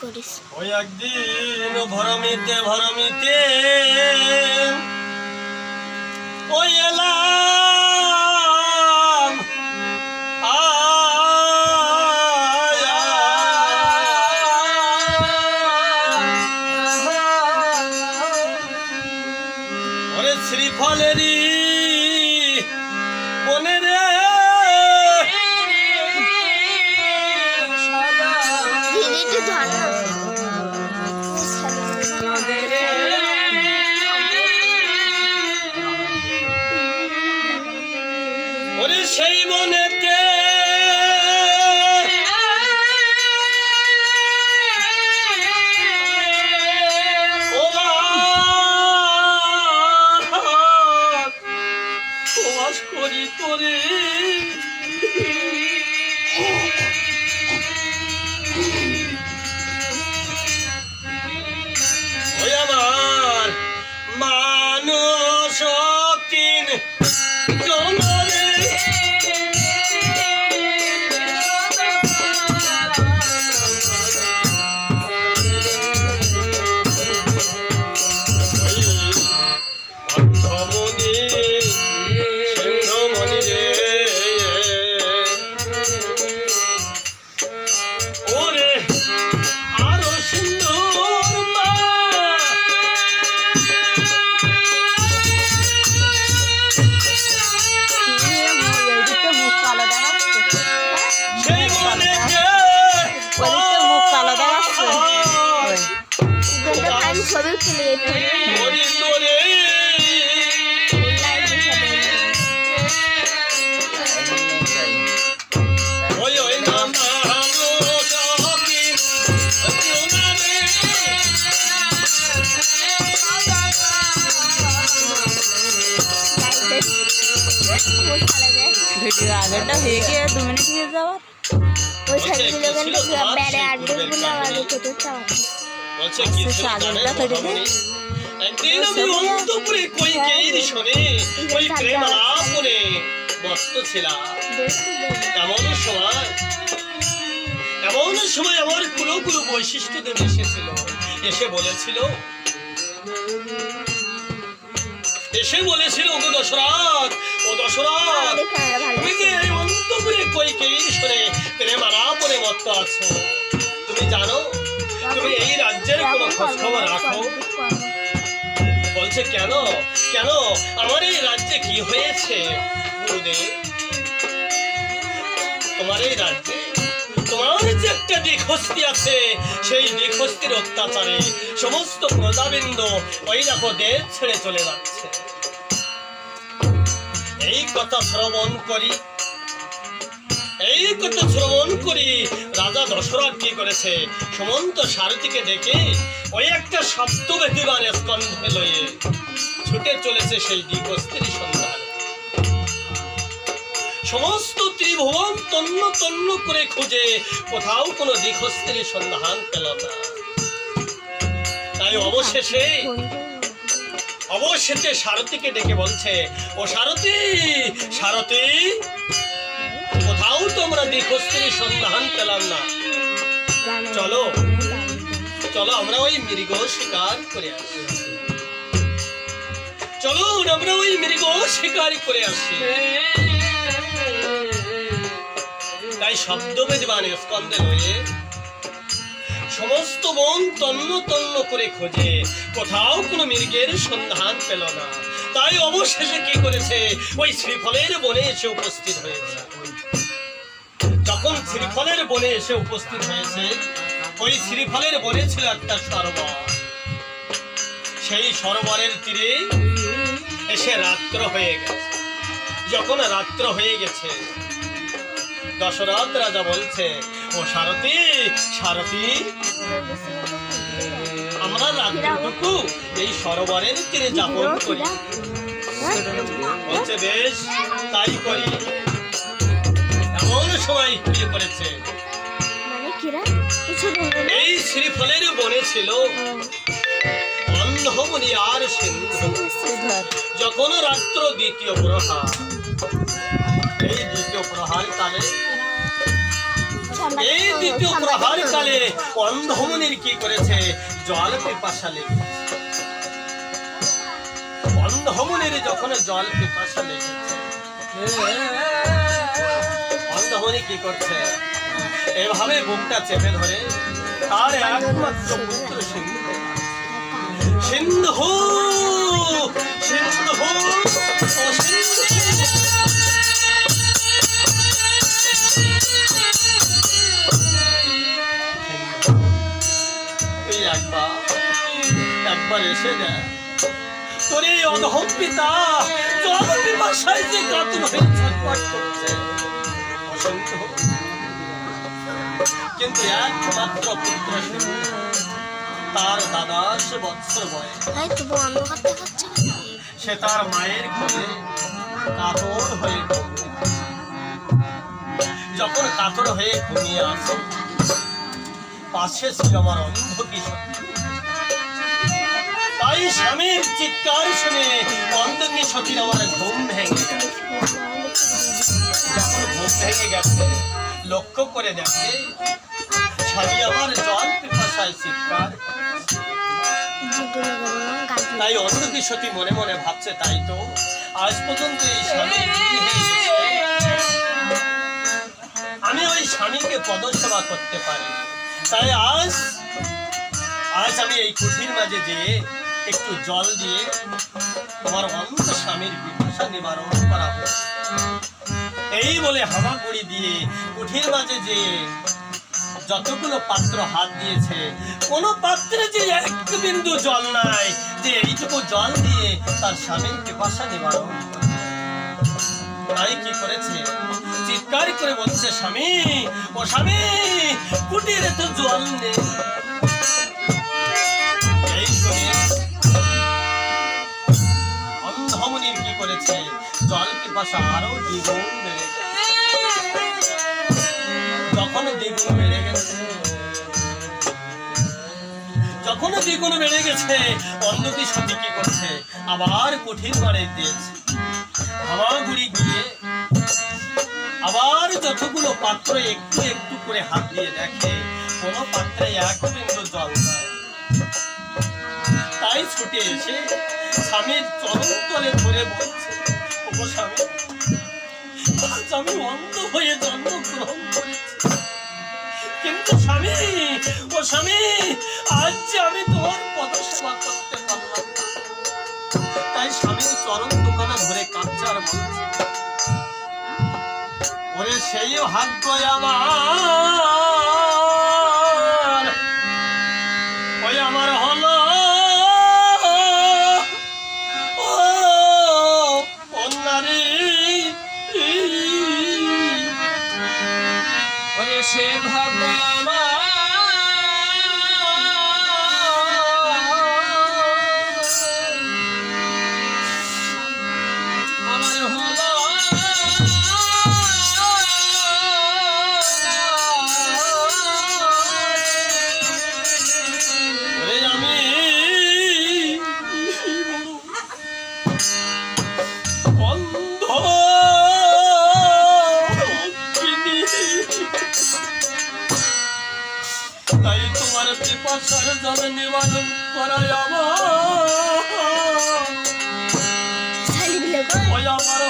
করিস। ওই একদিন ভরমিতে ওই এলাম ওরে শ্রীফলেরই বনে রে ওরে সেই মনেতে বাস করি তোরে ওই আমার মানুষ তিন জনরে ভিডিও আগেরটা হয়ে গিয়ে 2 মিনিট হয়ে যাওয়ার ওই ছাগলগুলো কিন্তু বেড়ে আড্ডাগুলো আগে কেটে চাওয়া বলছে কি ছাগলটা কেটে দে একদিন আমি অন্তপুরে কইকের শোনে ওই প্রেম আলাপনে মস্ত ছিলাম এমন সময় আমার কুলো বৈশিষ্ট্যদের এসেছিল এসে বলেছিল ও দশরথ তুমি যে অন্তপুরে কইকের শোনে প্রেম আলাপনে মত্ত আছো তুমি জানো তুমি এই রাজ্যের কোনো খোঁজ খবর রাখো বলছে কেন আমার এই রাজ্যে কি হয়েছে গুরুদেব তোমার এই রাজ্যে তোমার যে একটা দিখস্তি আছে সেই দিখস্তির অত্যাচারে সমস্ত প্রজাবৃন্দ ওই দেখো দেশ ছেড়ে চলে যাচ্ছে এই কথা শ্রবণ করি রাজা দশরথ কি করেছে সমন্ত সারথীকে ডেকে ওই একটা শব্দ বেদিবান স্কন্ধে লয়ে ছুটে চলেছে সেই দিগস্ত্রীর সন্ধানে সমস্ত ত্রিভুবন তন্ন করে খুঁজে কোথাও কোনো দিগস্ত্রীর সন্ধান পেল না তাই অবশেষে সারথীকে ডেকে বলছে ও সারথী কোথাও তোমরা দিগস্ত্রীর সন্ধান পেলাম না চলো আমরা ওই মৃগ শিকার করে আসি তাই শব্দবেদিবান স্কন্ধে লয়ে সমস্ত বন তন্ন করে খোঁজে কোথাও কোনো মৃগের সন্ধান পেল না তাই অবশেষে কি করেছে ওই শ্রীফলের বনে এসে উপস্থিত হয়েছে যখন শ্রীফলের বনে এসে উপস্থিত হয়েছে ওই শ্রীফলের বনে ছিল একটা সরোবর সেই সরোবরের তীরে এসে রাত্র হয়ে গেছে যখন রাত্র হয়ে গেছে দশরথ রাজা বলছে ও সারথী আমরা রাত্রিটুকু এই সরোবরের তীরে যাপন করি বলছে বেশ তাই করি এমন সময় কি করেছে এই শ্রীফলের বনে ছিল অন্ধমণি আর সিন্ধু যখন রাত্র দ্বিতীয় প্রহার এই দ্বিতীয় প্রহার কালে এই দ্বিতীয় প্রহার কালে অন্ধমনির কি করেছে, জল পিপাসা লেগেছে। অন্ধমনির যখন জল পিপাসা লেগেছে, অন্ধমনি কি করছে, এভাবে বুকটা চেপে ধরে তার একমাত্র পুত্র সিন্ধু, সিন্ধু সিন্ধু ও সিন্ধু, তুই একবার এসে যা, তোর এই অধম পিতা জল পিপাসায় যে কাতর হয়ে ছটফট করছে। কিন্তু একমাত্র পুত্র সিন্ধু, তার 12 বৎসর বয়স, সে তার মায়ের কোলে কাতর হয়ে যখন কাতর হয়ে ঘুমিয়ে আসে, পাশে ছিল আমার অন্ধ কিশোর। তাই স্বামীর চিৎকার শুনে অন্ধ কিশোরীর আমার ঘুম ভেঙে গেছে। যখন ঘুম ভেঙে গেছে, লক্ষ্য করে দেখে স্বামী আমার জল পিপাসায় চিৎকার। তাই অন্ধ কিশোরী মনে মনে ভাবছে, তাই তো আজ পর্যন্ত এই স্বামী আমি ওই স্বামীকে পদসেবা করতে পারি। তাই আজ আমি এই কুঠির মাঝে যেয়ে একটু জল দিয়ে তোমার অন্ধ স্বামীর পিপাসা নিবারণ করাবো। এই বলে হামাগুড়ি দিয়ে কুঠির মাঝে যে যতগুলো পাত্র হাত দিয়েছে, কোন পাত্রে যে এক বিন্দু জল নাই যে এইটুকু জল দিয়ে তার স্বামীর পিপাসা নিবারণ করবে। তাই কি করেছে, চিৎকার করে বলছে, স্বামী ও স্বামী, কুটিরে তো জল নেই। এই শুনে অন্ধমনির কি করেছে, জল পিপাসা আরো দ্বিগুণ বেড়ে গেছে। যখন দ্বিগুণ বেড়ে গেছে, অন্ধ কিশোরী কি করছে, আবার কুঠির মারে দিয়েছে। হামাগুড়ি গিয়ে আবার যতগুলো পাত্র একটু একটু করে হাত দিয়ে দেখে, কোন পাত্রে এক বিন্দু জল নাই। তাই ছুটে এসে স্বামীর চরণ তলে ধরে বলছে, ওগো স্বামী, আজ আমি অন্ধ হয়ে জন্মগ্রহণ করেছি, কিন্তু স্বামী ও স্বামী, আজ যে আমি তোমার পদসেবা করতে পারলাম। তাই স্বামীর চরণ দোকানে ধরে কাঁদছে আর বলছে, ওরে সেই ভাগ্য আমার, ওই আমার হলো ও নারী, ওরে সে ভাগ্য আমার, তাই তোমার পিপাসার জল নিবারণ করাই আমার, ওই আমার